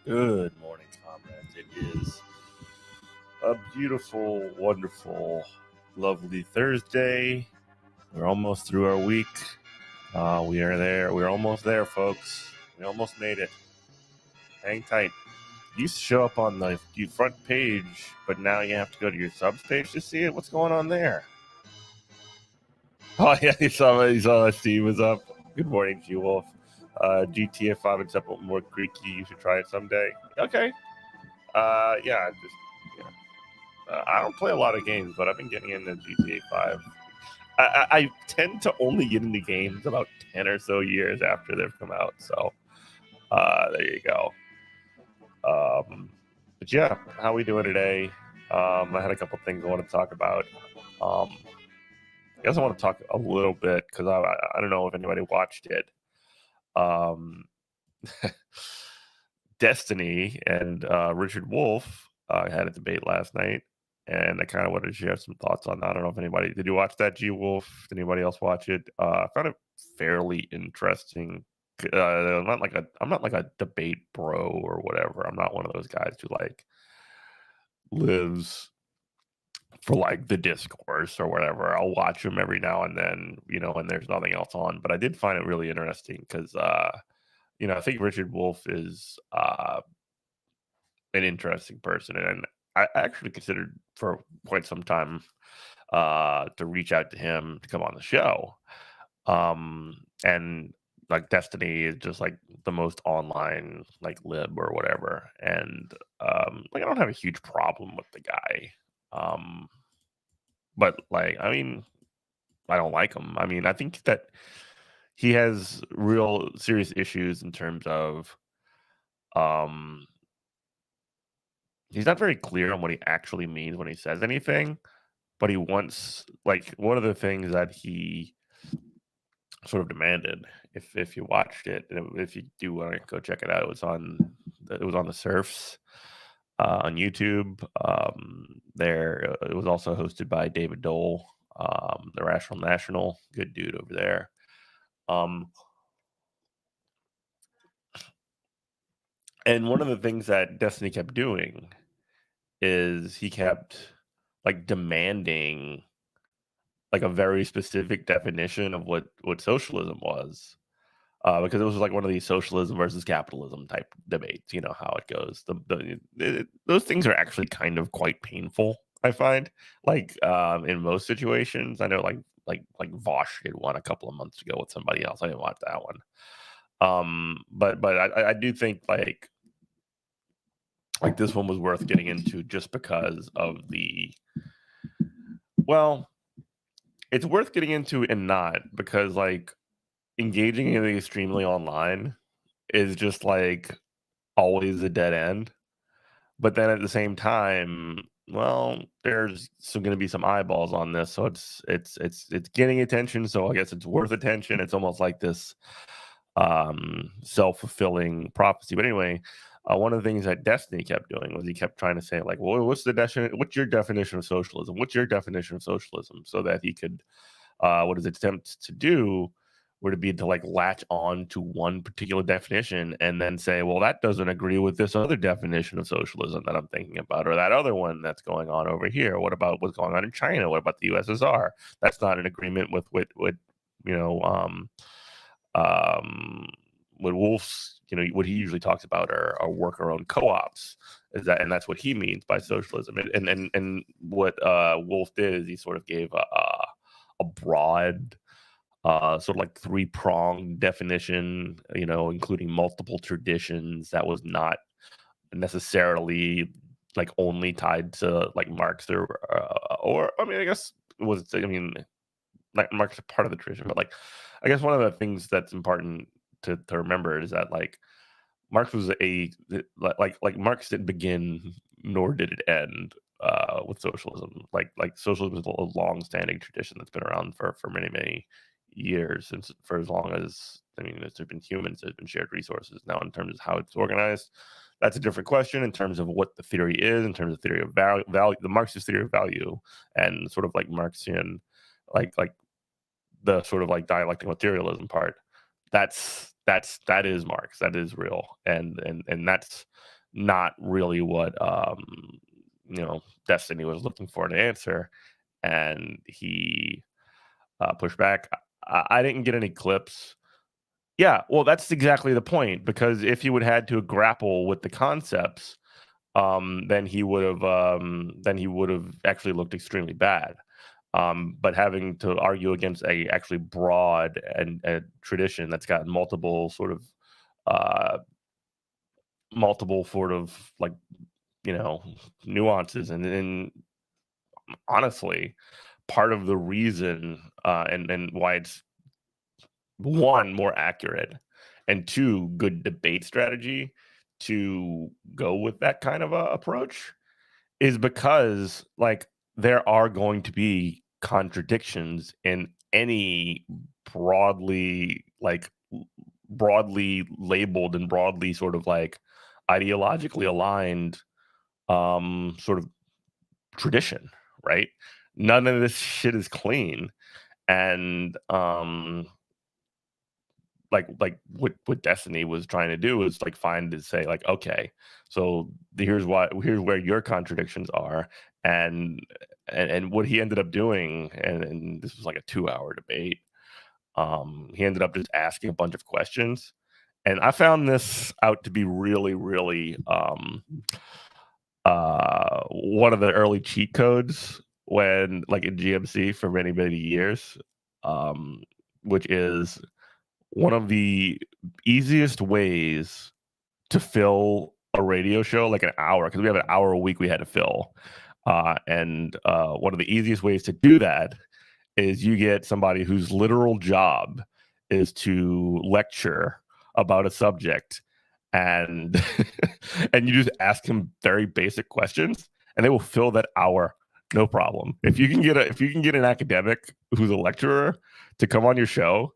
Good morning, comrades. It is a beautiful, wonderful, lovely Thursday. We're almost through our week. We are there. We're almost there, folks. We almost made it. Hang tight. You used to show up on the front page, but now you have to go to your subs page to see it. What's going on there? Oh, yeah, you saw that Steve was up. Good morning, G-Wolf. GTA 5 and something more Greeky. You should try it someday. Okay. Yeah, just, you know. I don't play a lot of games, but I've been getting into GTA 5. I tend to only get into games about 10 or so years after they've come out. So there you go. But yeah, how we doing today? I had a couple things I want to talk about. I guess I want to talk a little bit because I don't know if anybody watched it. Destiny and Richard Wolf had a debate last night, and I kind of wanted to share some thoughts on that. I don't know if anybody did you watch that, G Wolf? Did anybody else watch it? I found it fairly interesting. I'm not like a debate bro or whatever. I'm not one of those guys who like lives for like the discourse or whatever. I'll watch them every now and then, when there's nothing else on. But I did find it really interesting because I think Richard Wolf is an interesting person, and I actually considered for quite some time to reach out to him to come on the show. And like Destiny is just like the most online like lib or whatever, and like I don't have a huge problem with the guy, but like I mean I don't like him. I mean I think that he has real serious issues in terms of um he's not very clear on what he actually means when he says anything, but he wants like one of the things that he sort of demanded if you watched it, and if you do want to go check it out, it was on the Surfs on YouTube. It was also hosted by David Dole, the Rational National, good dude over there. And one of the things that Destiny kept doing is he kept like demanding like a very specific definition of what socialism was, because it was like one of these socialism versus capitalism type debates. You know how it goes. Those things are actually kind of quite painful. I find like in most situations. I know like Vosh did one a couple of months ago with somebody else. I didn't watch that one. But I do think like this one was worth getting into just because of it's worth getting into and not because like engaging in the extremely online is just like always a dead end. But then at the same time, well, there's going to be some eyeballs on this, so it's getting attention. So I guess it's worth attention. It's almost like this self-fulfilling prophecy. But anyway, one of the things that Destiny kept doing was he kept trying to say like, well, what's your definition of socialism? What's your definition of socialism? So that he could what his attempts to do were to be to like latch on to one particular definition and then say, well, that doesn't agree with this other definition of socialism that I'm thinking about, or that other one that's going on over here. What about what's going on in China? What about the USSR? That's not in agreement with you know what Wolf's, what he usually talks about are worker-owned co-ops. And that's what he means by socialism. And what Wolf did is he sort of gave a broad, sort of like three-pronged definition, including multiple traditions that was not necessarily like only tied to like Marx or I mean, I guess it was, I mean, like Marx is part of the tradition, but like, I guess one of the things that's important to remember is that like Marx was like Marx didn't begin nor did it end with socialism. Like socialism is a long-standing tradition that's been around for many years, since for as long as there's been humans, there's been shared resources. Now, in terms of how it's organized, that's a different question. In terms of what the theory is, in terms of theory of value, the Marxist theory of value, and sort of like Marxian, like the sort of like dialectic materialism part, that is Marx. That is real, and that's not really what Destiny was looking for an answer, and he pushed back. I didn't get any clips. Yeah, well, that's exactly the point, because if he would had to grapple with the concepts, then he would have actually looked extremely bad. But having to argue against a actually broad and a tradition that's got uh, multiple sort of like nuances, and honestly, part of the reason and why it's one, more accurate, and two, good debate strategy to go with that kind of a approach, is because like there are going to be contradictions in any broadly like broadly labeled and broadly sort of like ideologically aligned sort of tradition, right? None of this shit is clean. And what Destiny was trying to do is like find to say like, okay, so here's where your contradictions are, and and what he ended up doing, and this was like a 2-hour debate. He ended up just asking a bunch of questions, and I found this out to be really, really one of the early cheat codes when like in GMC for many, many years, um, which is one of the easiest ways to fill a radio show, like an hour, because we have an hour a week we had to fill. And one of the easiest ways to do that is you get somebody whose literal job is to lecture about a subject, and and you just ask them very basic questions, and they will fill that hour, no problem. If you can get an academic who's a lecturer to come on your show,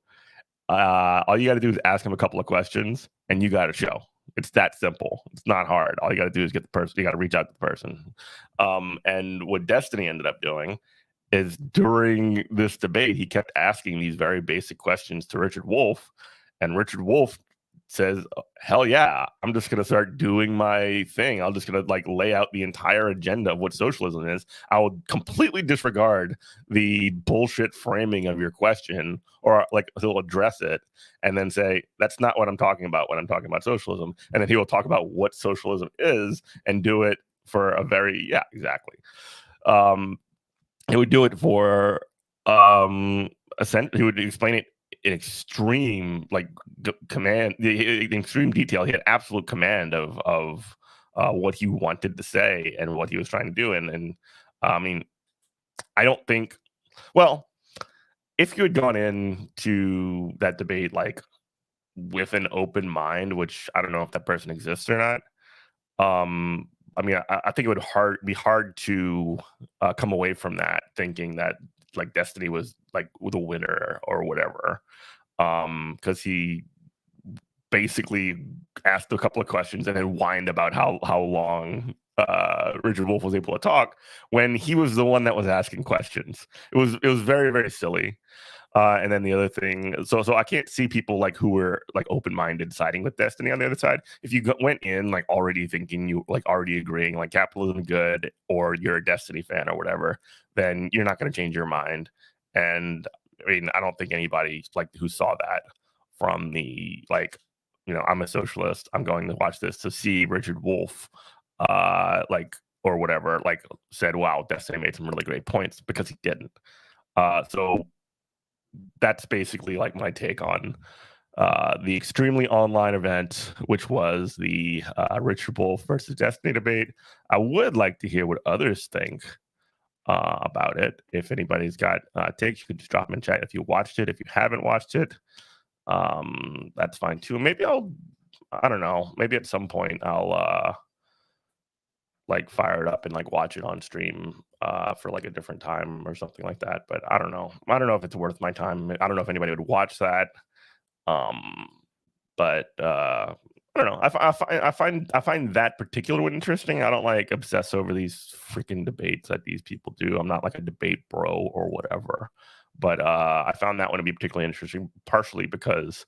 all you got to do is ask him a couple of questions, and you got a show. It's that simple. It's not hard. All you got to do is get the person. You got to reach out to the person. And what Destiny ended up doing is during this debate, he kept asking these very basic questions to Richard Wolff, and Richard Wolff says, "Hell yeah, I'm just gonna start doing my thing. I'm just gonna like lay out the entire agenda of what socialism is. I will completely disregard the bullshit framing of your question, or like he'll address it and then say that's not what I'm talking about when I'm talking about socialism, and then he will talk about what socialism is and do it for a very yeah exactly." Um, he would do it for he would explain it in extreme like command, in extreme detail. He had absolute command of what he wanted to say and what he was trying to do. And I mean, I don't think, well, if you had gone into that debate like with an open mind, which I don't know if that person exists or not, I mean, I think it would be hard to come away from that thinking that like Destiny was like the winner or whatever, because he basically asked a couple of questions and then whined about how long Richard Wolff was able to talk when he was the one that was asking questions. It was very, very silly. And then the other thing, so I can't see people like who were like open minded siding with Destiny on the other side. If you went in like already thinking you like already agreeing like capitalism good, or you're a Destiny fan or whatever, then you're not going to change your mind. And I mean, I don't think anybody like who saw that from the like, I'm a socialist, I'm going to watch this to see Richard Wolff, like or whatever, like said, wow, Destiny made some really great points, because he didn't. So that's basically like my take on the extremely online event, which was the Richard Wolff versus Destiny debate. I would like to hear what others think about it. If anybody's got takes, you could just drop them in chat if you watched it. If you haven't watched it, that's fine too. Maybe I don't know, maybe at some point I'll like fire it up and like watch it on stream for like a different time or something like that. But I don't know. I don't know if it's worth my time. I don't know if anybody would watch that. Um, but I don't know. I find that particular one interesting. I don't like obsess over these freaking debates that these people do. I'm not like a debate bro or whatever. But I found that one to be particularly interesting, partially because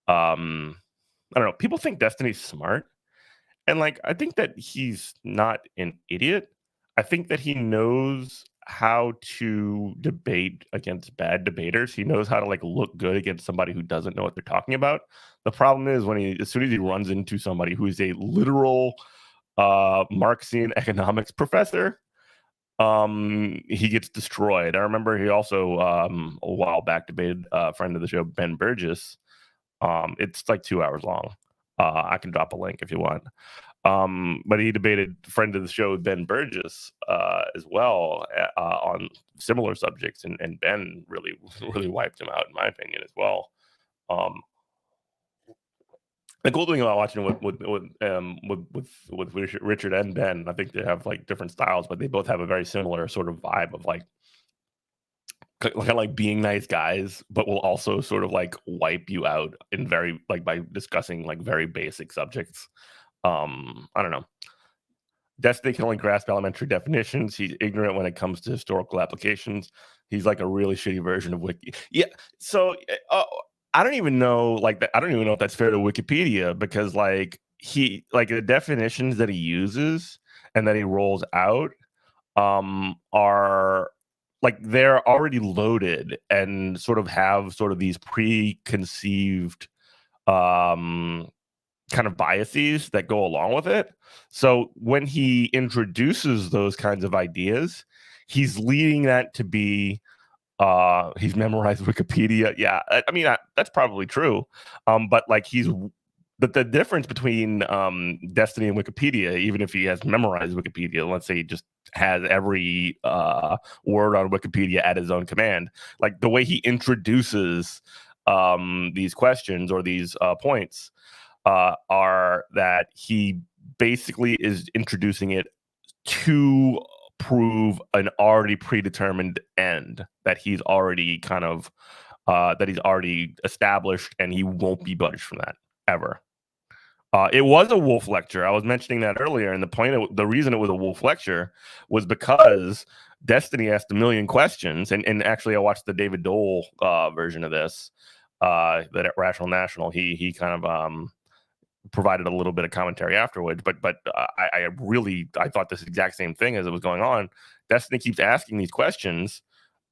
I don't know. People think Destiny's smart, And like, I think that he's not an idiot. I think that he knows how to debate against bad debaters. He knows how to like look good against somebody who doesn't know what they're talking about. The problem is when as soon as he runs into somebody who is a literal Marxian economics professor, he gets destroyed. I remember he also a while back debated a friend of the show, Ben Burgess. It's like 2 hours long. I can drop a link if you want. But he debated friend of the show Ben Burgess as well on similar subjects, and Ben really really wiped him out in my opinion as well. Um, the cool thing about watching with Richard and Ben, I think they have like different styles, but they both have a very similar sort of vibe of like kind of like being nice guys, but will also sort of like wipe you out in very like by discussing like very basic subjects. I don't know. Destiny can only grasp elementary definitions. He's ignorant when it comes to historical applications. He's like a really shitty version of Wiki. Yeah. So I don't even know like that. I don't even know if that's fair to Wikipedia because like the definitions that he uses and that he rolls out are like they're already loaded and sort of have sort of these preconceived um kind of biases that go along with it. So when he introduces those kinds of ideas, he's leading that to be he's memorized Wikipedia. Yeah, I mean that's probably true. But like but the difference between Destiny and Wikipedia, even if he has memorized Wikipedia, let's say he just has every word on Wikipedia at his own command, like the way he introduces these questions or these points are that he basically is introducing it to prove an already predetermined end that he's already kind of that he's already established, and he won't be budged from that ever. It was a wolf lecture. I was mentioning that earlier, and the reason it was a wolf lecture was because Destiny asked a million questions, and actually, I watched the David Dole version of this. That at Rational National, he kind of provided a little bit of commentary afterwards, but I thought this exact same thing as it was going on. Destiny keeps asking these questions.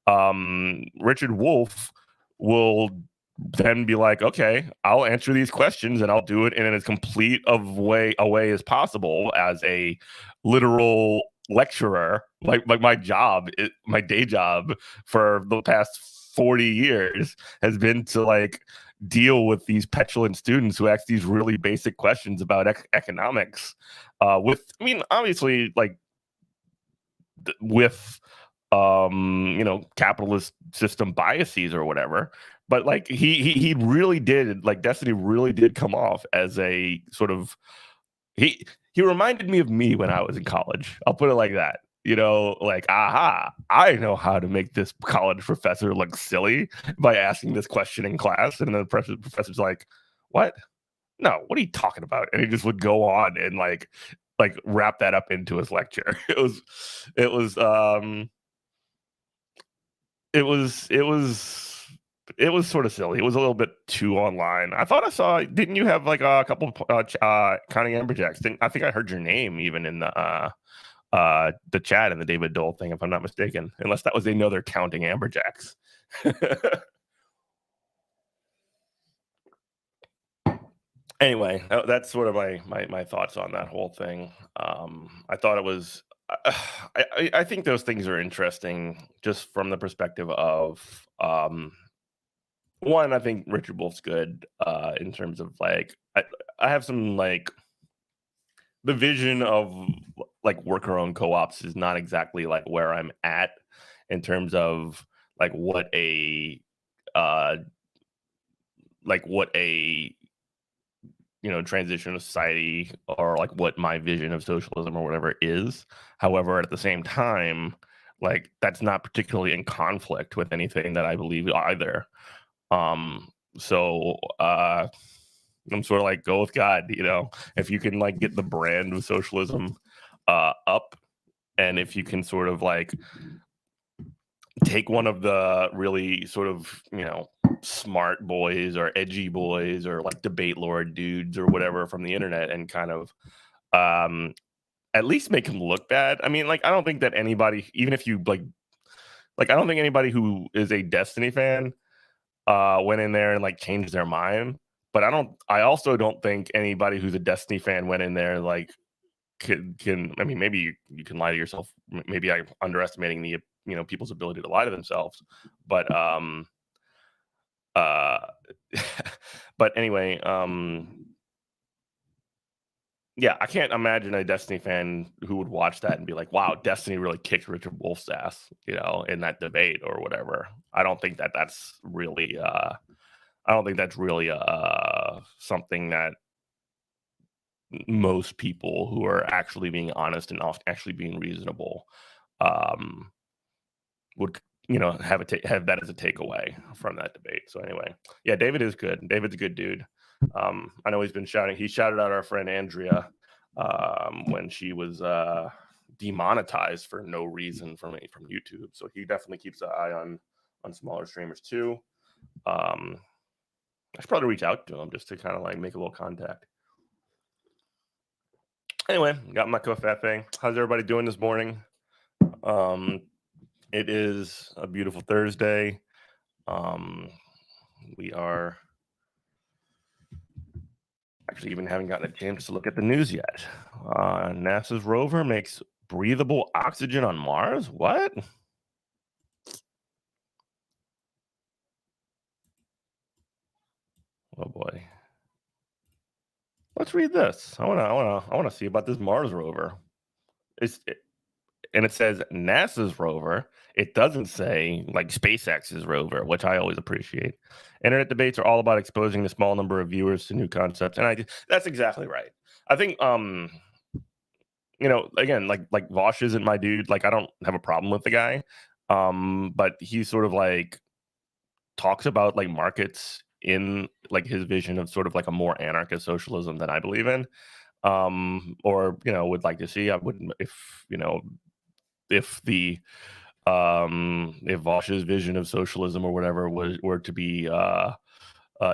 Richard Wolff will then be like, okay, I'll answer these questions and I'll do it in as complete of a way as possible as a literal lecturer. Like my my day job for the past 40 years has been to like deal with these petulant students who ask these really basic questions about economics obviously like with capitalist system biases or whatever, but like he really did, like Destiny really did come off as a sort of he reminded me of me when I was in college. I'll put it like that. Like, aha, I know how to make this college professor look silly by asking this question in class. And then the professor's like, what? No, what are you talking about? And he just would go on and like wrap that up into his lecture. It was it was sort of silly. It was a little bit too online. I thought I saw. Didn't you have like a couple counting amberjacks? I think I heard your name even in the chat in the David Dole thing, if I'm not mistaken. Unless that was another counting amberjacks. Anyway, that's sort of my thoughts on that whole thing. I thought it was. I think those things are interesting just from the perspective of one. I think Richard Wolff's good in terms of like I have some like the vision of like worker owned co-ops is not exactly like where I'm at in terms of like what a uh transition of society or like what my vision of socialism or whatever is. However, at the same time, like that's not particularly in conflict with anything that I believe either. So I'm sort of like go with God, if you can like get the brand of socialism up, and if you can sort of like take one of the really sort of smart boys or edgy boys or like debate lord dudes or whatever from the internet and kind of at least make him look bad. I mean, like, I don't think that anybody, even if you like, I don't think anybody who is a Destiny fan went in there and like changed their mind. But I also don't think anybody who's a Destiny fan went in there like can. I mean, maybe you can lie to yourself. Maybe I'm underestimating the people's ability to lie to themselves. But uh, but anyway, yeah, I can't imagine a Destiny fan who would watch that and be like, "Wow, Destiny really kicked Richard Wolf's ass," in that debate or whatever. I don't think that that's really. I don't think that's really something that most people who are actually being honest and actually being reasonable um, would have that as a takeaway from that debate. So anyway, yeah, David is good. David's a good dude. I know he's been shouting. He shouted out our friend Andrea when she was demonetized for no reason from YouTube. So he definitely keeps an eye on smaller streamers too. I should probably reach out to him just to kind of like make a little contact. Anyway, got my coffee. How's everybody doing this morning? It is a beautiful Thursday. We are actually even haven't gotten a chance to look at the news yet. NASA's rover makes breathable oxygen on Mars. What? Oh boy. Let's read this. I wanna see about this Mars rover. And it says NASA's rover. It doesn't say like SpaceX's rover, which I always appreciate. Internet debates are all about exposing the small number of viewers to new concepts, and that's exactly right. I think again, like Vosh isn't my dude. Like I don't have a problem with the guy, but he sort of like talks about like markets in like his vision of sort of like a more anarchist socialism than I believe in, or would like to see. I wouldn't if the if Vosh's vision of socialism or whatever were to be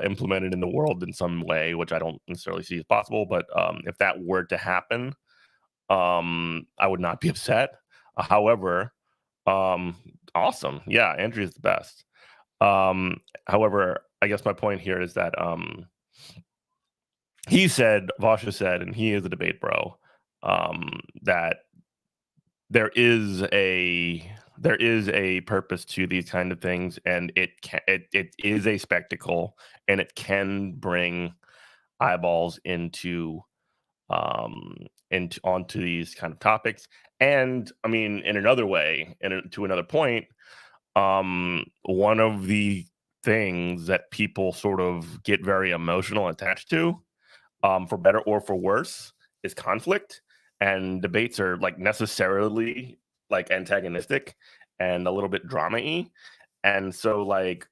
implemented in the world in some way, which I don't necessarily see as possible, but if that were to happen, I would not be upset. However, awesome, yeah, Andrea's the best. However, I guess my point here is that Vosh has said, and he is a debate bro, that there is a purpose to these kind of things, and it is a spectacle, and it can bring eyeballs into onto these kind of topics. And I mean, in another way, and to another point, one of the things that people sort of get very emotional attached to, for better or for worse, is conflict. And debates are like necessarily like antagonistic and a little bit drama-y. And so like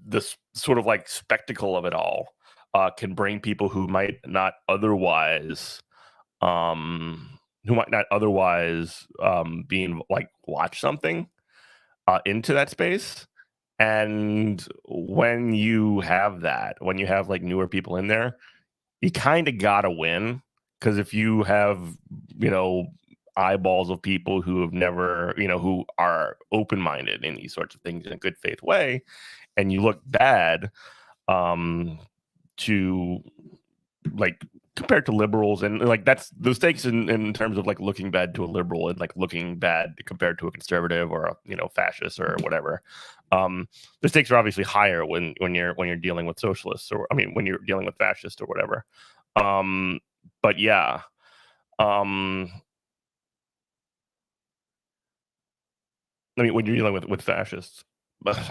this sort of like spectacle of it all can bring people who might not otherwise being like watch something into that space. And when you have like newer people in there, you kind of gotta win, because if you have eyeballs of people who have never who are open-minded in these sorts of things in a good faith way, and you look bad to like compared to liberals, and like that's the stakes in terms of like looking bad to a liberal and like looking bad compared to a conservative or a fascist or whatever. The stakes are obviously higher when you're dealing with socialists, or I mean when you're dealing with fascists or whatever. But yeah, I mean when you're dealing with fascists.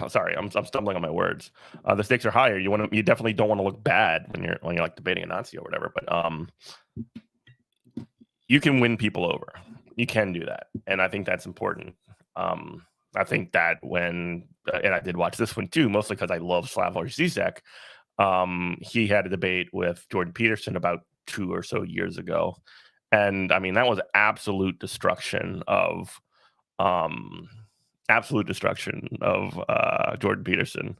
Sorry, I'm stumbling on my words. The stakes are higher. You definitely don't want to look bad when you're like debating a Nazi or whatever. But you can win people over. You can do that, and I think that's important. I think that and I did watch this one too, mostly because I love Slavoj Zizek. He had a debate with Jordan Peterson about 2 or so years ago, and I mean that was absolute destruction of Jordan Peterson,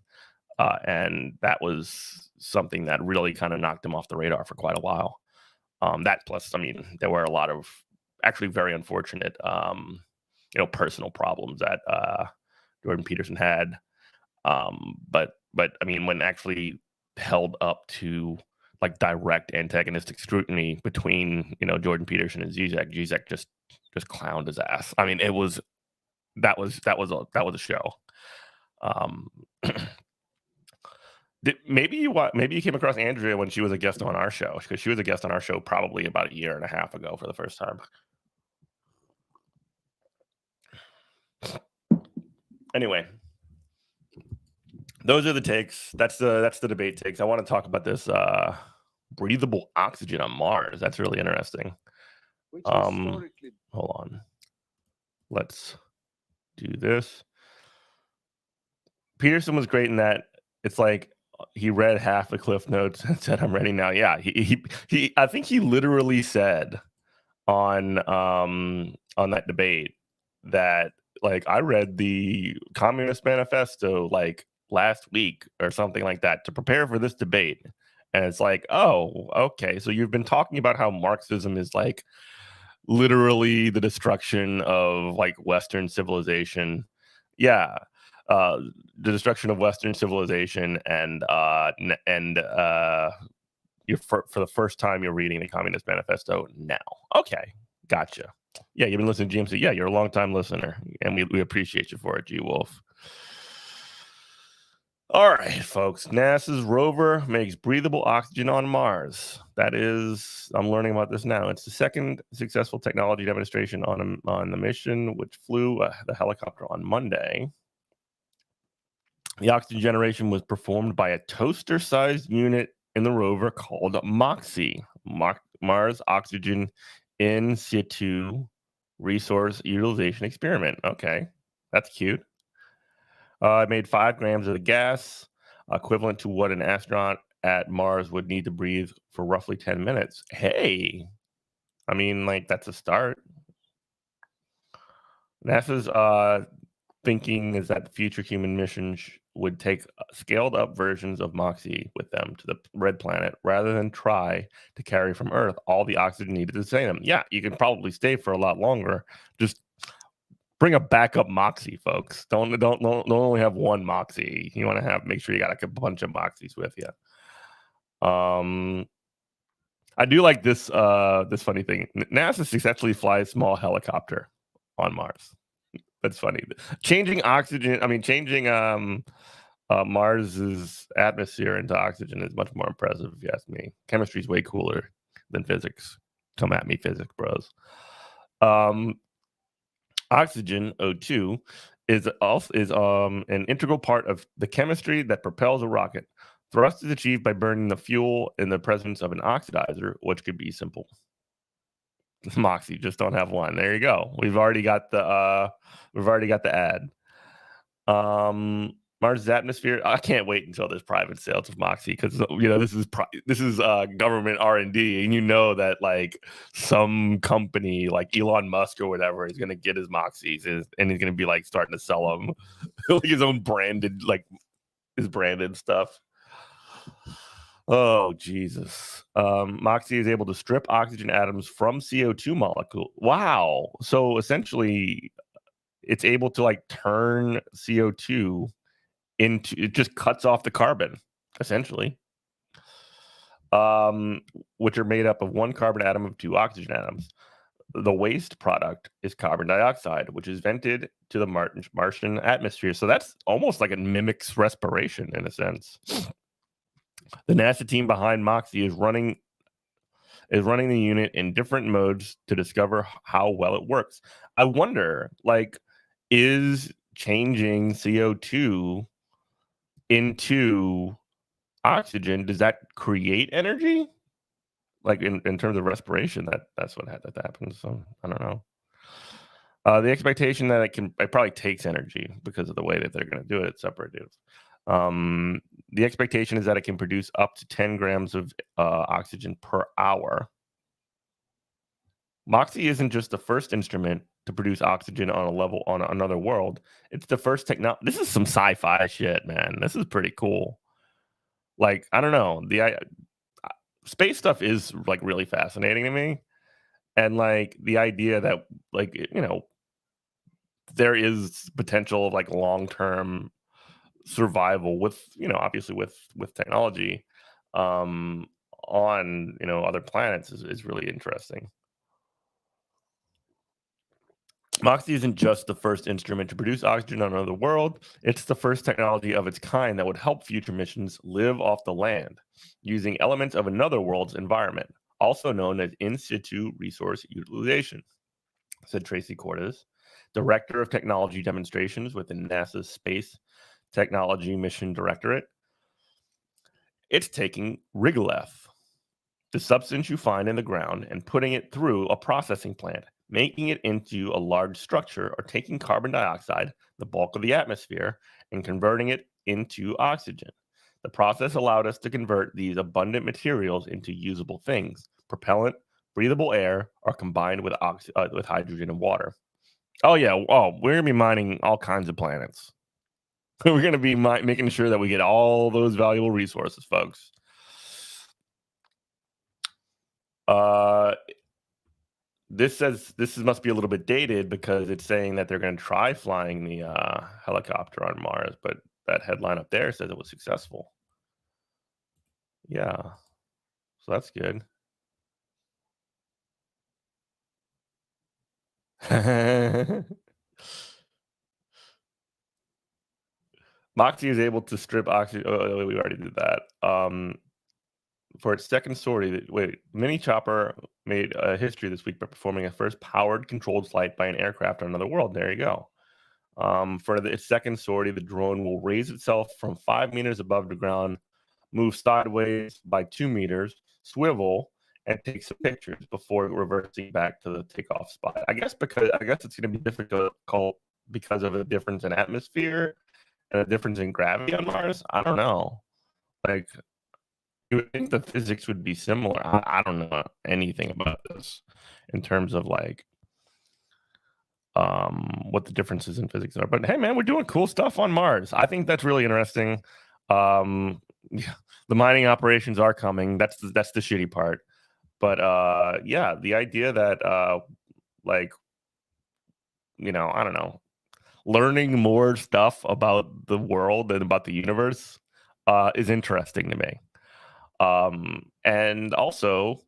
and that was something that really kind of knocked him off the radar for quite a while. That plus, I mean, there were a lot of actually very unfortunate, personal problems that Jordan Peterson had. But I mean, when actually held up to like direct antagonistic scrutiny between Jordan Peterson and Zizek just clowned his ass. I mean, that was a show. Maybe you came across Andrea when she was a guest on our show, because she was a guest on our show probably about a year and a half ago for the first time. Anyway, those are the takes. That's the debate takes. I want to talk about this breathable oxygen on Mars. That's really interesting. Hold on. Let's do this. Peterson was great in that it's like he read half the cliff notes and said, "I'm ready now." Yeah, he I think he literally said on that debate that, like, I read the Communist Manifesto like last week or something like that to prepare for this debate. And it's like, oh, okay, so you've been talking about how Marxism is like literally the destruction of like Western civilization. Yeah. The destruction of Western civilization, and you're for the first time you're reading the Communist Manifesto now. Okay, gotcha. Yeah, you've been listening to GMC. Yeah, you're a long-time listener, and we appreciate you for it, G Wolf. All right, folks. NASA's rover makes breathable oxygen on Mars. That is, I'm learning about this now. It's the second successful technology demonstration on the mission, which flew the helicopter on Monday. The oxygen generation was performed by a toaster-sized unit in the rover called MOXIE, Mars Oxygen In Situ Resource Utilization Experiment. Okay, that's cute. It made 5 grams of the gas, equivalent to what an astronaut at Mars would need to breathe for roughly 10 minutes. Hey, I mean, like, that's a start. NASA's thinking is that the future human missions would take scaled up versions of MOXIE with them to the red planet rather than try to carry from Earth all the oxygen needed to sustain them. Yeah, you can probably stay for a lot longer. Just bring a backup MOXIE, folks. Don't only have one MOXIE. You want to make sure you got a bunch of MOXIEs with you. I do like this funny thing. NASA successfully flies small helicopter on Mars. That's funny. Changing Mars's atmosphere into oxygen is much more impressive, if you ask me. Chemistry is way cooler than physics. Come at me, physics bros. Oxygen, O2, is an integral part of the chemistry that propels a rocket. Thrust is achieved by burning the fuel in the presence of an oxidizer, which could be simple. MOXIE, just don't have one. There you go. We've already got the ad. Mars' atmosphere. I can't wait until there's private sales of MOXIE, because this is government R&D, and that like some company like Elon Musk or whatever is going to get his MOXIEs, and he's going to be like starting to sell them like his own branded, like his branded stuff. Oh, Jesus. MOXIE is able to strip oxygen atoms from CO2 molecule. Wow. So essentially, it's able to like turn CO2 into, it just cuts off the carbon, essentially, which are made up of one carbon atom of 2 oxygen atoms. The waste product is carbon dioxide, which is vented to the Martian atmosphere. So that's almost like it mimics respiration in a sense. The NASA team behind MOXIE is running the unit in different modes to discover how well it works. I wonder, like, is changing CO2 into oxygen, does that create energy? Like in terms of respiration, that's what happens. So I don't know. The expectation that it probably takes energy because of the way that they're going to do it. It's separative. The expectation is that it can produce up to 10 grams of oxygen per hour. MOXIE isn't just the first instrument to produce oxygen on a level on another world. It's the first technology. This is some sci-fi shit, man. This is pretty cool. Like, I don't know. space stuff is like really fascinating to me, and like the idea that like there is potential of like long term survival with obviously with technology um on other planets is really interesting. Moxie isn't just the first instrument to produce oxygen on another world, it's the first technology of its kind that would help future missions live off the land using elements of another world's environment, also known as in situ resource utilization, said Tracy Cordes, director of technology demonstrations within NASA's Space Technology Mission Directorate. It's taking Rigoleth, the substance you find in the ground, and putting it through a processing plant, making it into a large structure, or taking carbon dioxide, the bulk of the atmosphere, and converting it into oxygen. The process allowed us to convert these abundant materials into usable things. Propellant, breathable air, are combined with hydrogen and water. Oh yeah, we're gonna be mining all kinds of planets. We're gonna be making sure that we get all those valuable resources, folks. Uh, must be a little bit dated because it's saying that they're going to try flying the helicopter on Mars, but that headline up there says it was successful. Yeah, so that's good. Moxie is able to strip oxygen. Oh, we already did that. For its second story, Mini Chopper made history this week by performing a first powered controlled flight by an aircraft on another world. There you go. For its second sortie, the drone will raise itself from 5 meters above the ground, move sideways by 2 meters, swivel, and take some pictures before reversing back to the takeoff spot. I guess it's going to be difficult because of a difference in atmosphere and a difference in gravity on Mars. I don't know. Like, you would think the physics would be similar. I don't know anything about this in terms of like what the differences in physics are. But hey, man, we're doing cool stuff on Mars. I think that's really interesting. Yeah, the mining operations are coming. That's the shitty part. But yeah, the idea that like I don't know, learning more stuff about the world and about the universe is interesting to me. And also,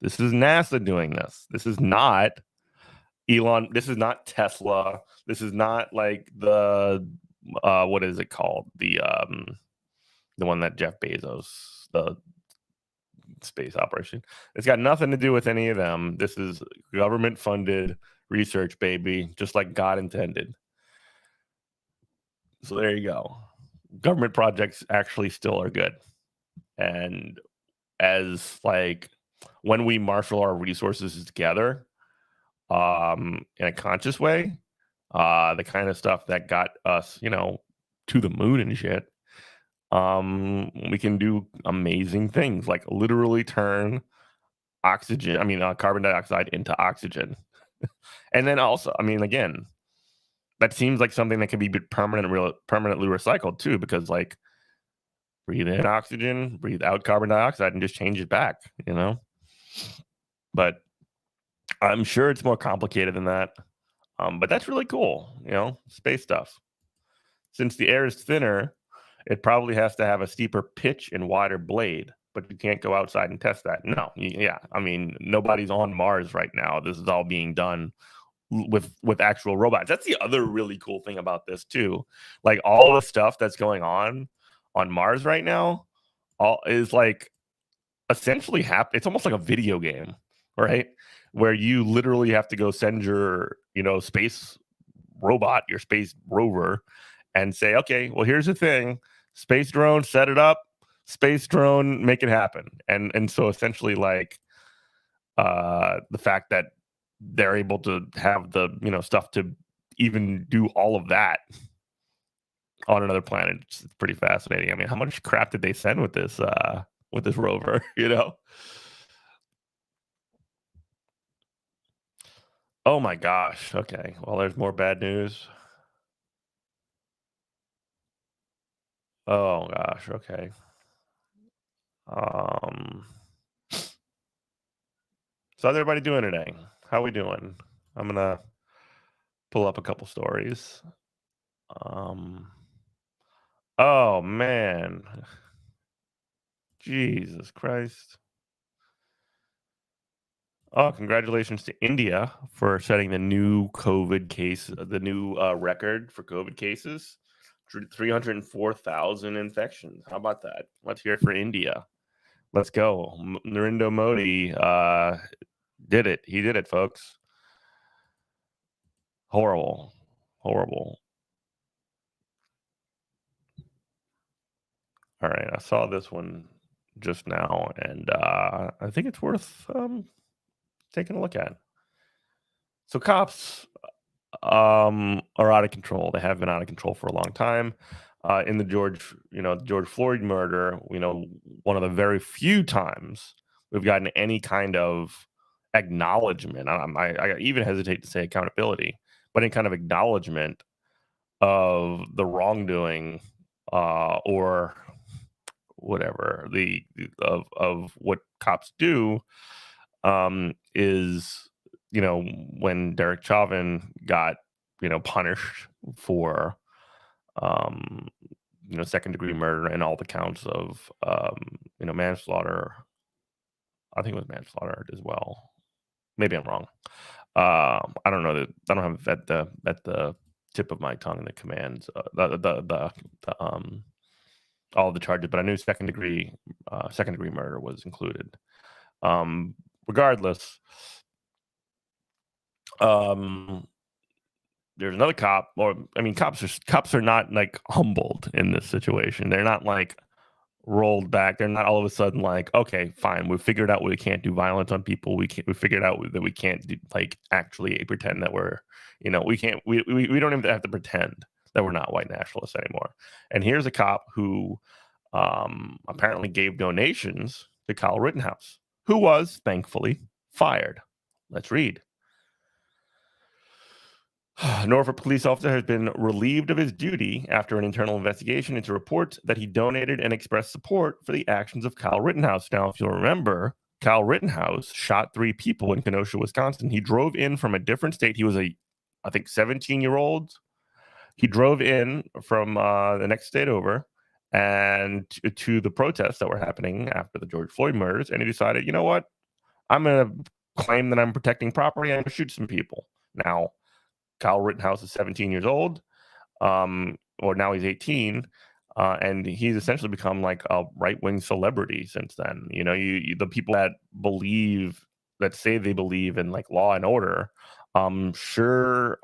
this is NASA doing this. This is not Elon. This is not Tesla. This is not like the what is it called? The one that Jeff Bezos, the space operation. It's got nothing to do with any of them. This is government funded research, baby, just like God intended. So there you go. Government projects actually still are good. And as like when we marshal our resources together in a conscious way, the kind of stuff that got us, to the moon and shit, we can do amazing things like literally turn carbon dioxide into oxygen. And then also, I mean, again, that seems like something that can be permanently recycled too, because like breathe in oxygen, breathe out carbon dioxide, and just change it back, But I'm sure it's more complicated than that. But that's really cool, space stuff. Since the air is thinner, it probably has to have a steeper pitch and wider blade, but you can't go outside and test that. No, yeah. I mean, nobody's on Mars right now. This is all being done with actual robots. That's the other really cool thing about this too. Like all the stuff that's going on Mars right now, all is like essentially it's almost like a video game, right? Where you literally have to go send your, space robot, your space rover, and say, okay, well, here's the thing: space drone, set it up; space drone, make it happen. And so essentially, like the fact that they're able to have the stuff to even do all of that on another planet, it's pretty fascinating. I mean, how much crap did they send with this rover? Oh my gosh. Okay. Well, there's more bad news. Oh gosh. Okay. Um. So how's everybody doing today? How we doing? I'm gonna pull up a couple stories. Oh man, Jesus Christ! Oh, congratulations to India for setting the new COVID case, the new record for COVID cases. 304,000 infections. How about that? Let's hear it for India. Let's go. Narendra Modi did it. He did it, folks. Horrible. Horrible. All right. I saw this one just now, and I think it's worth taking a look at. So cops are out of control. They have been out of control for a long time. In the George Floyd murder, one of the very few times we've gotten any kind of acknowledgement. I even hesitate to say accountability, but any kind of acknowledgement of the wrongdoing or whatever of what cops do is when Derek Chauvin got punished for um, second degree murder and all the counts of manslaughter. I think it was manslaughter as well. Maybe I'm wrong. I don't know that I don't have at the tip of my tongue the commands the all of the charges, but I knew second degree murder was included. Regardless, there's another cop, or I mean, cops are not like humbled in this situation. They're not like rolled back. They're not all of a sudden like, okay, fine, we figured out we can't do violence on people. We figured out that we can't do, like actually pretend that we're, we can't. We don't even have to pretend that we're not white nationalists anymore. And here's a cop who apparently gave donations to Kyle Rittenhouse, who was thankfully fired. Let's read. Norfolk police officer has been relieved of his duty after an internal investigation into reports that he donated and expressed support for the actions of Kyle Rittenhouse. Now, if you'll remember, Kyle Rittenhouse shot 3 people in Kenosha, Wisconsin. He drove in from a different state. He was I think, 17-year-old. He drove in from the next state over and to the protests that were happening after the George Floyd murders. And he decided, you know what? I'm going to claim that I'm protecting property. I'm going to shoot some people. Now, Kyle Rittenhouse is 17 years old, or now he's 18, and he's essentially become like a right-wing celebrity since then. The people that say they believe in like law and order, sure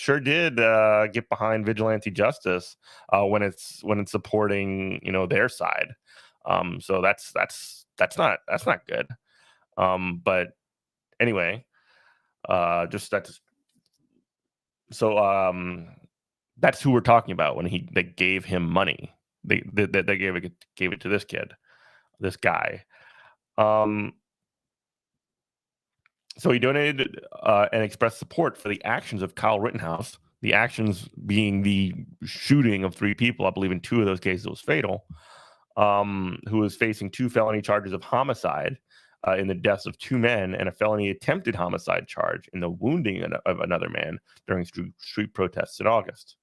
did get behind vigilante justice when it's supporting their side. So that's not good. But anyway, that's who we're talking about when they gave him money. They gave it to this kid, this guy. So he donated and expressed support for the actions of Kyle Rittenhouse. The actions being the shooting of 3 people. I believe in 2 of those cases it was fatal. Who was facing 2 felony charges of homicide in the deaths of 2 men and a felony attempted homicide charge in the wounding of another man during street protests in August.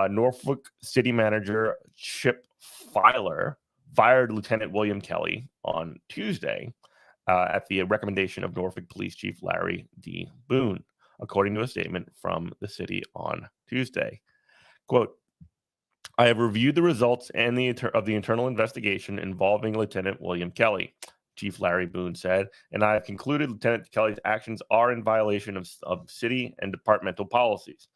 Norfolk City Manager Chip Filer fired Lieutenant William Kelly on Tuesday at the recommendation of Norfolk Police Chief Larry D. Boone, according to a statement from the city on Tuesday. Quote, I have reviewed the results and of the internal investigation involving Lieutenant William Kelly, Chief Larry Boone said, and I have concluded Lieutenant Kelly's actions are in violation of city and departmental policies.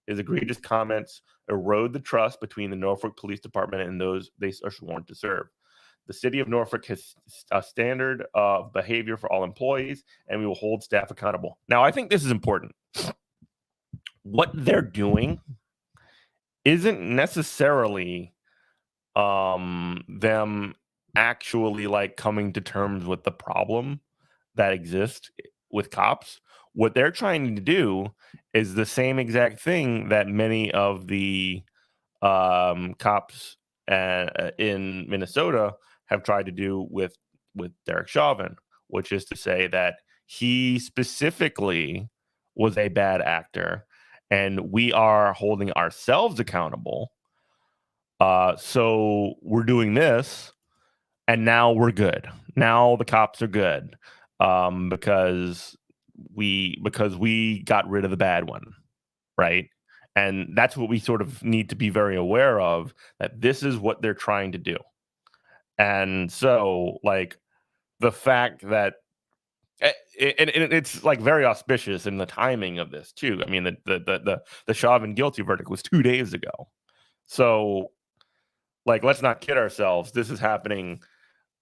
His egregious comments erode the trust between the Norfolk Police Department and those they are sworn to serve. The city of Norfolk has a standard of behavior for all employees, and we will hold staff accountable. Now, I think this is important. What they're doing isn't necessarily them actually like coming to terms with the problem that exists with cops. What they're trying to do is the same exact thing that many of the cops in Minnesota have tried to do with Derek Chauvin, which is to say that he specifically was a bad actor, and we are holding ourselves accountable. So we're doing this, and now we're good. Now the cops are good, because we got rid of the bad one, right? And that's what we sort of need to be very aware of, that this is what they're trying to do. And so, like, the fact that and it's like very auspicious in the timing of this too. I mean, the Chauvin guilty verdict was 2 days ago. So, like, let's not kid ourselves. This is happening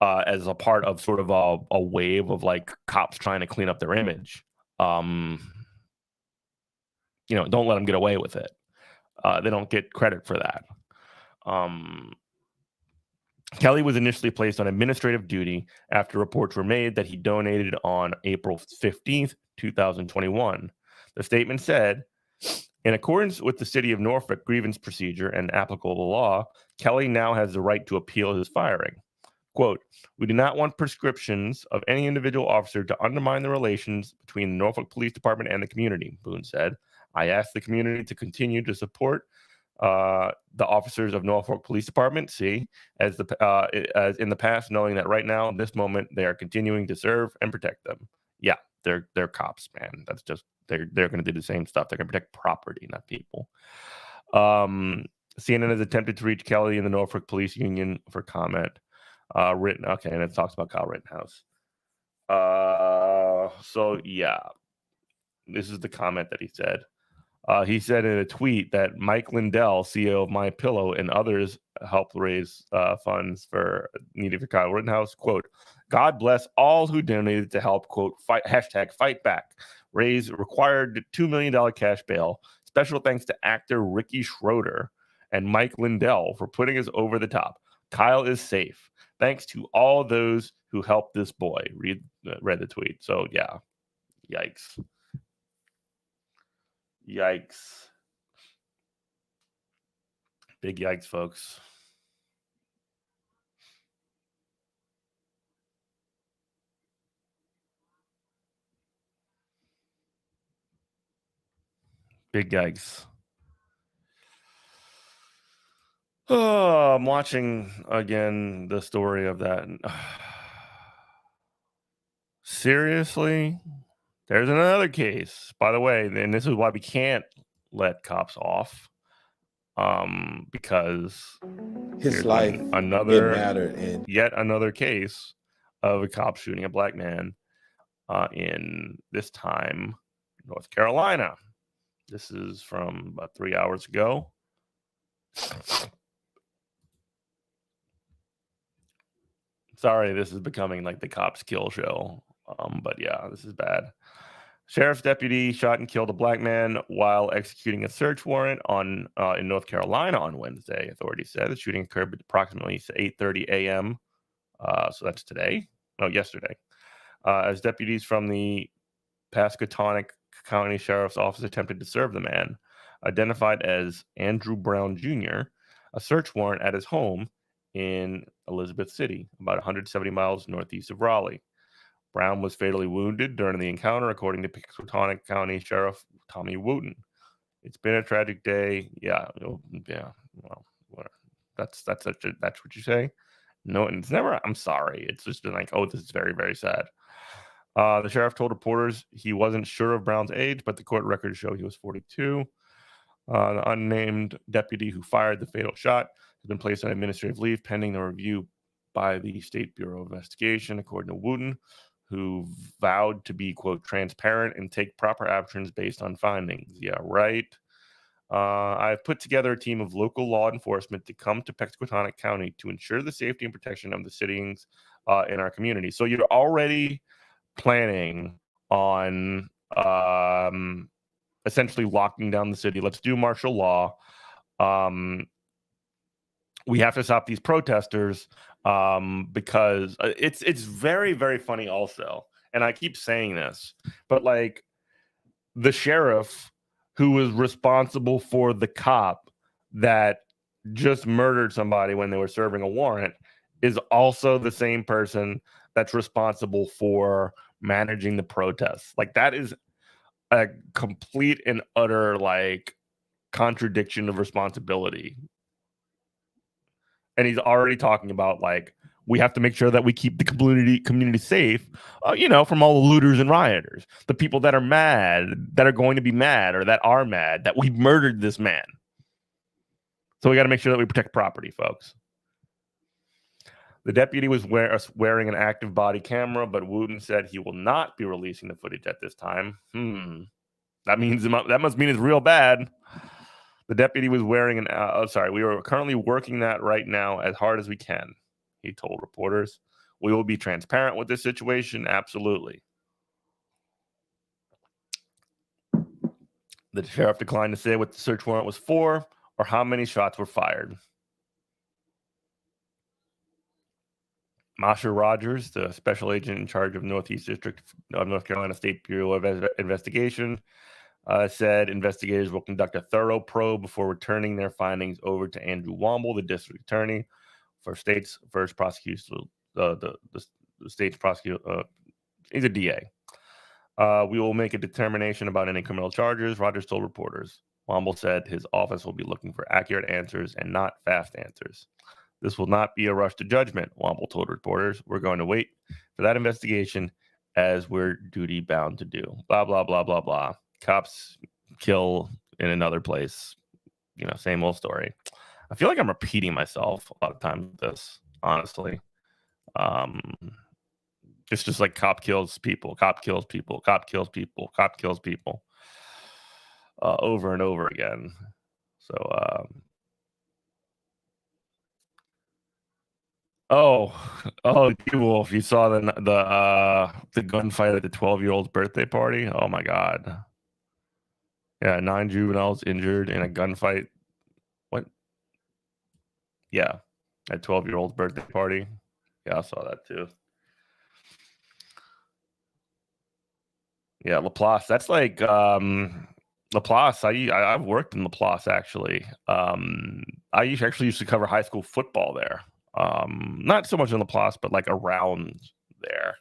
as a part of sort of a wave of like cops trying to clean up their image. Don't let them get away with it. They don't get credit for that. Kelly was initially placed on administrative duty after reports were made that he donated on April 15th, 2021. The statement said, in accordance with the City of Norfolk grievance procedure and applicable law, Kelly now has the right to appeal his firing. Quote, we do not want prescriptions of any individual officer to undermine the relations between the Norfolk Police Department and the community, Boone said. I ask the community to continue to support the officers of Norfolk Police Department, as in the past, knowing that right now, in this moment, they are continuing to serve and protect them. Yeah, they're cops, man. That's just they're going to do the same stuff. They're going to protect property, not people. CNN has attempted to reach Kelly in the Norfolk Police Union for comment. And it talks about Kyle Rittenhouse. So yeah, this is the comment that he said. He said in a tweet that Mike Lindell, CEO of MyPillow, and others helped raise funds needed for Kyle Rittenhouse. Quote, God bless all who donated to help, quote, fight back. Raise required $2 million cash bail. Special thanks to actor Ricky Schroeder and Mike Lindell for putting us over the top. Kyle is safe. Thanks to all those who helped this boy. Read the tweet. So yeah, yikes. Yikes. Big yikes, folks. Big yikes. Oh, I'm watching again the story of that. Seriously? There's another case, by the way, and this is why we can't let cops off. Because his life yet another case of a cop shooting a black man in this time North Carolina. This is from about 3 hours ago. Sorry, this is becoming like the cops kill show. But yeah, this is bad. Sheriff's deputy shot and killed a black man while executing a search warrant in North Carolina on Wednesday. Authorities said the shooting occurred at approximately 8:30 a.m. So that's yesterday. As deputies from the Pasquotank County Sheriff's Office attempted to serve the man, identified as Andrew Brown Jr., a search warrant at his home in Elizabeth City, about 170 miles northeast of Raleigh. Brown was fatally wounded during the encounter, according to Pasquotank County Sheriff Tommy Wooten. It's been a tragic day. Yeah. Well, that's what you say. No, it's never. I'm sorry. It's just been like, oh, this is very, very sad. The sheriff told reporters he wasn't sure of Brown's age, but the court records show he was 42. The unnamed deputy who fired the fatal shot has been placed on administrative leave pending the review by the State Bureau of Investigation, according to Wooten, who vowed to be, quote, transparent and take proper actions based on findings. Yeah, right. I've put together a team of local law enforcement to come to Pasquotank County to ensure the safety and protection of the sittings in our community. So you're already planning on essentially locking down the city. Let's do martial law. We have to stop these protesters because it's very, very funny also. And I keep saying this, but like the sheriff who was responsible for the cop that just murdered somebody when they were serving a warrant is also the same person that's responsible for managing the protests. Like, that is a complete and utter like contradiction of responsibility. And he's already talking about like, we have to make sure that we keep the community safe, from all the looters and rioters, the people that are mad, that are going to be mad, or that are mad that we murdered this man. So we got to make sure that we protect property, folks. The deputy was wearing an active body camera, but Wooten said he will not be releasing the footage at this time. That must mean it's real bad. The deputy was wearing we are currently working that right now as hard as we can, he told reporters. We will be transparent with this situation, absolutely. The sheriff declined to say what the search warrant was for or how many shots were fired. Masha Rogers, the special agent in charge of Northeast District of North Carolina State Bureau of Investigation, said investigators will conduct a thorough probe before returning their findings over to Andrew Womble, the district attorney, for state's first prosecution. The state's prosecutor, he's a DA. We will make a determination about any criminal charges, Rogers told reporters. Womble said his office will be looking for accurate answers and not fast answers. This will not be a rush to judgment, Womble told reporters. We're going to wait for that investigation as we're duty bound to do. Blah, blah, blah, blah, blah. Cops kill in another place. Same old story. I feel like I'm repeating myself a lot of times with this, honestly. It's just like cop kills people, cop kills people, cop kills people, cop kills people, over and over again. So, D-Wolf, you saw the gunfight at the 12-year-old's birthday party? Oh my God. Yeah, 9 juveniles injured in a gunfight. What? Yeah, at 12-year-old's birthday party. Yeah, I saw that too. Yeah, Laplace. That's like Laplace. I've worked in Laplace actually. I actually used to cover high school football there. Not so much in Laplace, but like around there.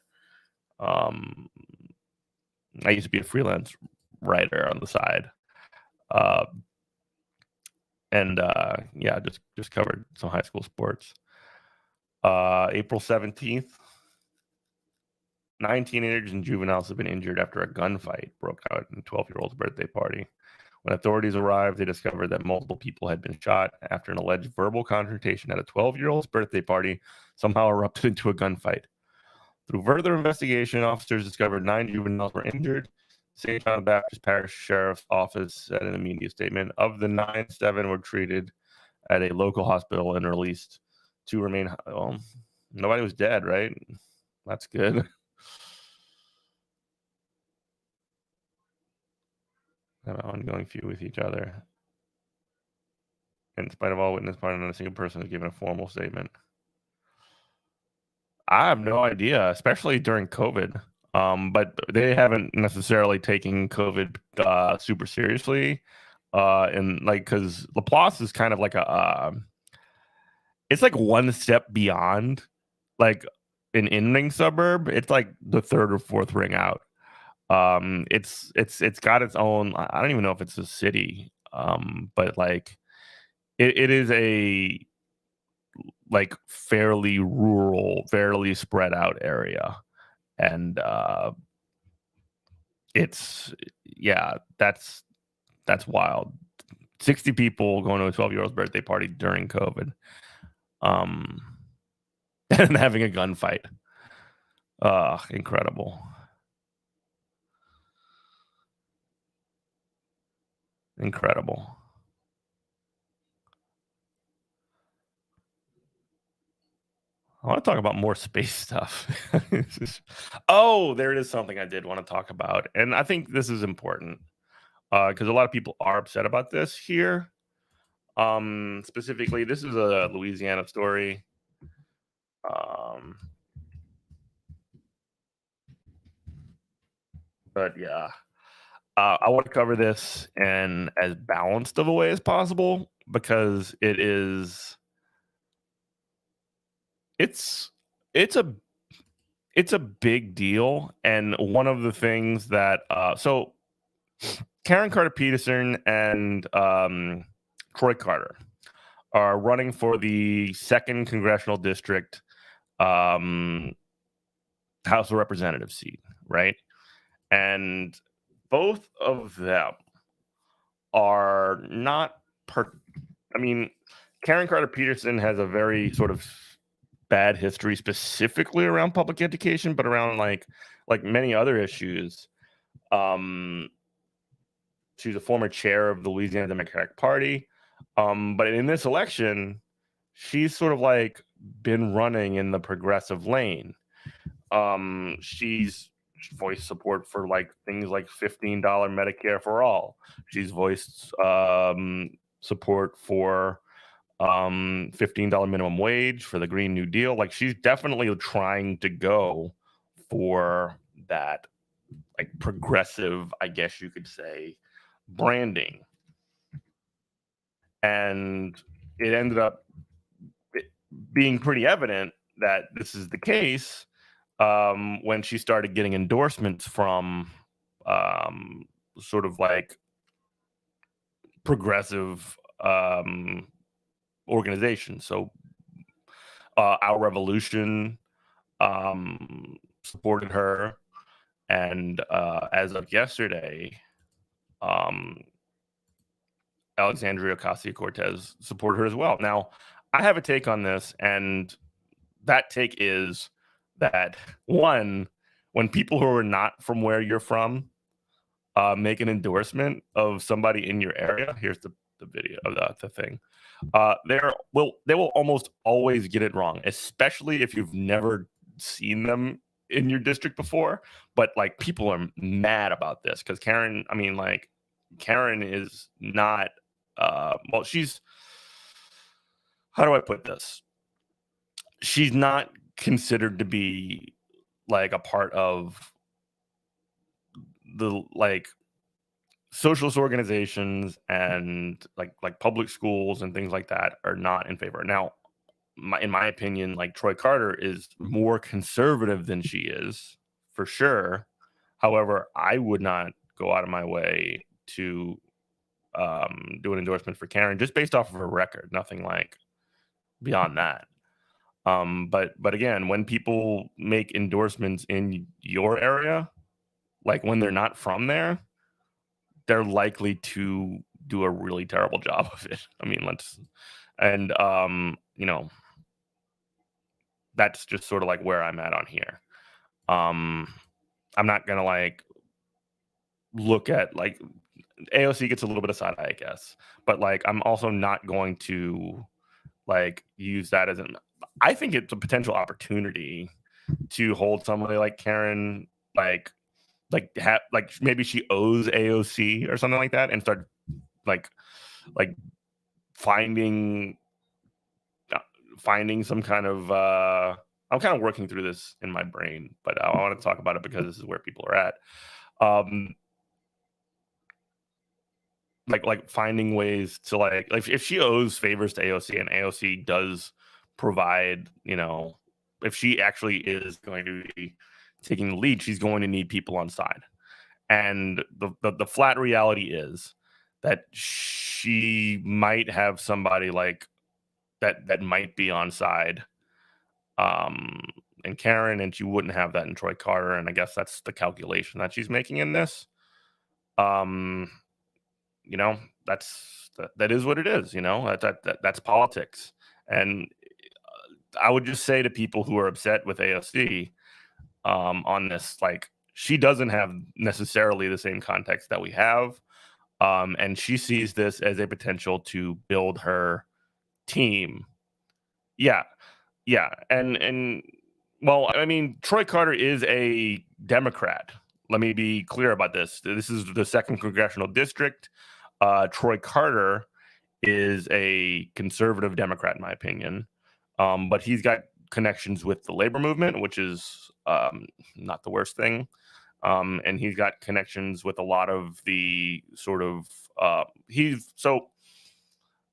I used to be a freelance writer on the side. Just covered some high school sports. April 17th, 9 teenagers and juveniles have been injured after a gunfight broke out in a 12-year-old's birthday party. When authorities arrived, they discovered that multiple people had been shot after an alleged verbal confrontation at a 12-year-old's birthday party somehow erupted into a gunfight. Through further investigation, officers discovered 9 juveniles were injured. St. John Baptist Parish Sheriff's Office said in a media statement, of the 9, 7 were treated at a local hospital and released. 2 remain. Well, nobody was dead, right? That's good. Have an ongoing feud with each other. In spite of all witness party, not a single person has given a formal statement. I have no idea, especially during COVID. But they haven't necessarily taken COVID super seriously. Because Laplace is kind of like it's like one step beyond like an inning suburb. It's like the 3rd or 4th ring out. It's got its own. I don't even know if it's a city. But like it is a like fairly rural, fairly spread out area, and that's wild. 60 people going to a 12-year-old's birthday party during COVID, and having a gunfight. Incredible. Incredible. I want to talk about more space stuff. There is something I did want to talk about, and I think this is important because a lot of people are upset about this here. Specifically, this is a Louisiana story. But yeah, I want to cover this in as balanced of a way as possible because it's it's a big deal, and one of the things that so Karen Carter Peterson and Troy Carter are running for the second congressional district um, House of Representatives seat, right? And both of them are not I mean, Karen Carter Peterson has a very sort of bad history specifically around public education, but around like many other issues. Um, she's a former chair of the Louisiana Democratic Party. But in this election, she's sort of like been running in the progressive lane. She's voiced support for like things like $15 Medicare for all. She's voiced support for $15 minimum wage, for the Green New Deal. Like she's definitely trying to go for that like progressive, I guess you could say, branding. And it ended up being pretty evident that this is the case when she started getting endorsements from sort of like progressive organizations. So Our Revolution supported her, and as of yesterday, um, Alexandria Ocasio-Cortez supported her as well. Now, I have a take on this, and that take is that one, when people who are not from where you're from make an endorsement of somebody in your area, here's the video of the thing. They will almost always get it wrong, especially if you've never seen them in your district before. But like people are mad about this because Karen, I mean, like Karen is not. She's. How do I put this? She's not considered to be like a part of the like socialist organizations, and like public schools and things like that are not in favor. Now, in my opinion, like Troy Carter is more conservative than she is, for sure. However, I would not go out of my way to do an endorsement for Karen just based off of her record, nothing like beyond that. But again, when people make endorsements in your area, like when they're not from there, they're likely to do a really terrible job of it. I mean, and you know, that's just sort of like where I'm at on here. Um, I'm not gonna like look at like AOC gets a little bit of side eye, I guess, but like I'm also not going to like use that as an. I think it's a potential opportunity to hold somebody like Karen like maybe she owes AOC or something like that, and start like like finding finding some kind of I'm kind of working through this in my brain, but I want to talk about it because this is where people are at. Um like finding ways to like if she owes favors to AOC and AOC does provide, if she actually is going to be taking the lead, she's going to need people on side. And the flat reality is that she might have somebody like that might be on side um in Karen, and she wouldn't have that in Troy Carter. And I guess that's the calculation that she's making in this. Um, you know, that is what it is, that's politics. And I would just say to people who are upset with AOC on this, like she doesn't have necessarily the same context that we have. And she sees this as a potential to build her team. Yeah, yeah, and well, I mean, Troy Carter is a Democrat. Let me be clear about this. This is the second congressional district. Troy Carter is a conservative Democrat, in my opinion, but he's got connections with the labor movement, which is not the worst thing. And he's got connections with a lot of the sort of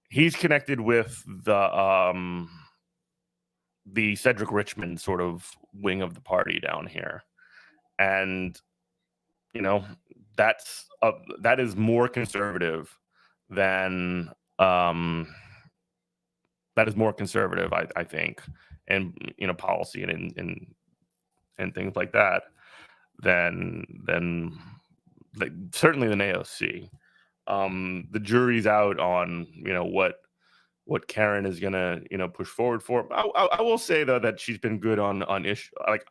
he's connected with the the Cedric Richmond sort of wing of the party down here, and you know that is more conservative than that is more conservative, I think, and policy and things like that than like, certainly than AOC. The jury's out on what Karen is gonna push forward for. I will say though that she's been good on issue. Like,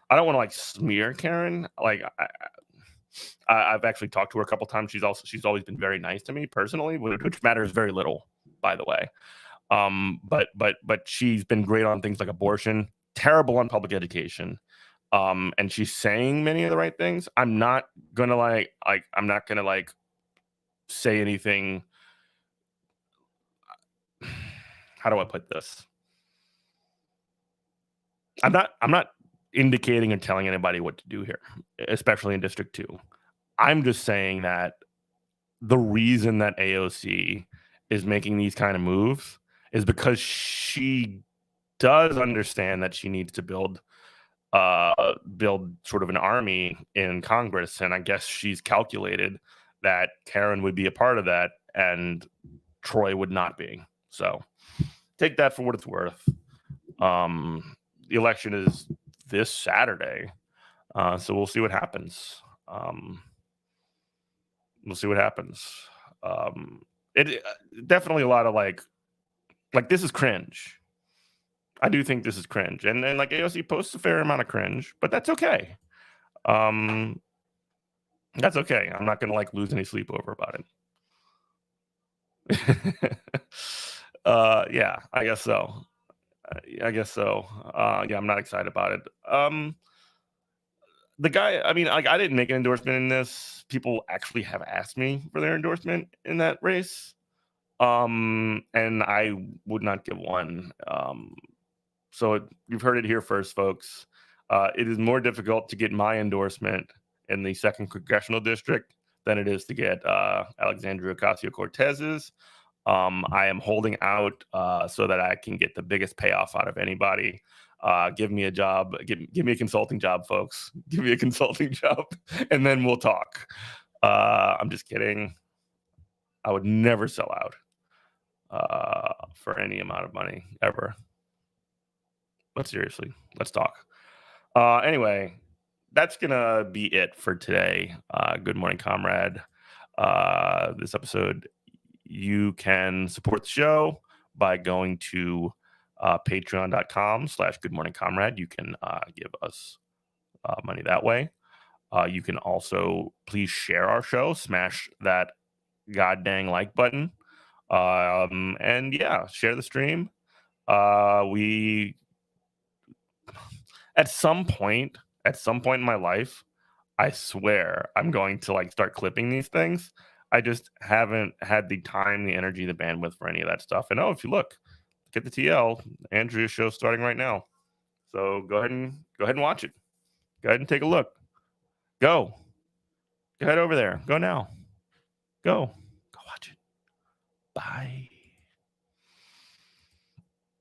I don't want to like smear Karen. Like, I've actually talked to her a couple times. She's always been very nice to me personally, which matters very little, by the way. But she's been great on things like abortion, terrible on public education. And she's saying many of the right things. I'm not gonna say anything. How do I put this? I'm not indicating or telling anybody what to do here, especially in District 2. I'm just saying that the reason that AOC is making these kind of moves is because she does understand that she needs to build sort of an army in Congress, and I guess she's calculated that Karen would be a part of that and Troy would not be. So take that for what it's worth. The election is this Saturday, so we'll see what happens. We'll see what happens. It definitely a lot of like this is cringe. I do think this is cringe, and like AOC posts a fair amount of cringe, but that's okay. That's okay. I'm not gonna like lose any sleep over about it. Yeah, I guess so. Yeah, I'm not excited about it. The guy, I mean, like, I didn't make an endorsement in this. People actually have asked me for their endorsement in that race. And I would not give one. So you've heard it here first, folks. It is more difficult to get my endorsement in the 2nd Congressional District than it is to get Alexandria Ocasio-Cortez's. I am holding out so that I can get the biggest payoff out of anybody. Give me a job. Give me a consulting job, folks. Give me a consulting job, and then we'll talk. I'm just kidding. I would never sell out for any amount of money ever. But seriously, let's talk. Anyway, that's gonna be it for today. Good morning, comrade. This episode, you can support the show by going to patreon.com/Good Morning Comrade. You can give us money that way. You can also please share our show, smash that goddamn like button, and yeah, share the stream. We at some point in my life, I swear I'm going to like start clipping these things. I just haven't had the time, the energy, the bandwidth for any of that stuff. And if you look at the TL, Andrea's show starting right now. So go ahead and watch it. Go ahead and take a look. Go ahead over there. Go now. Go watch it. Bye.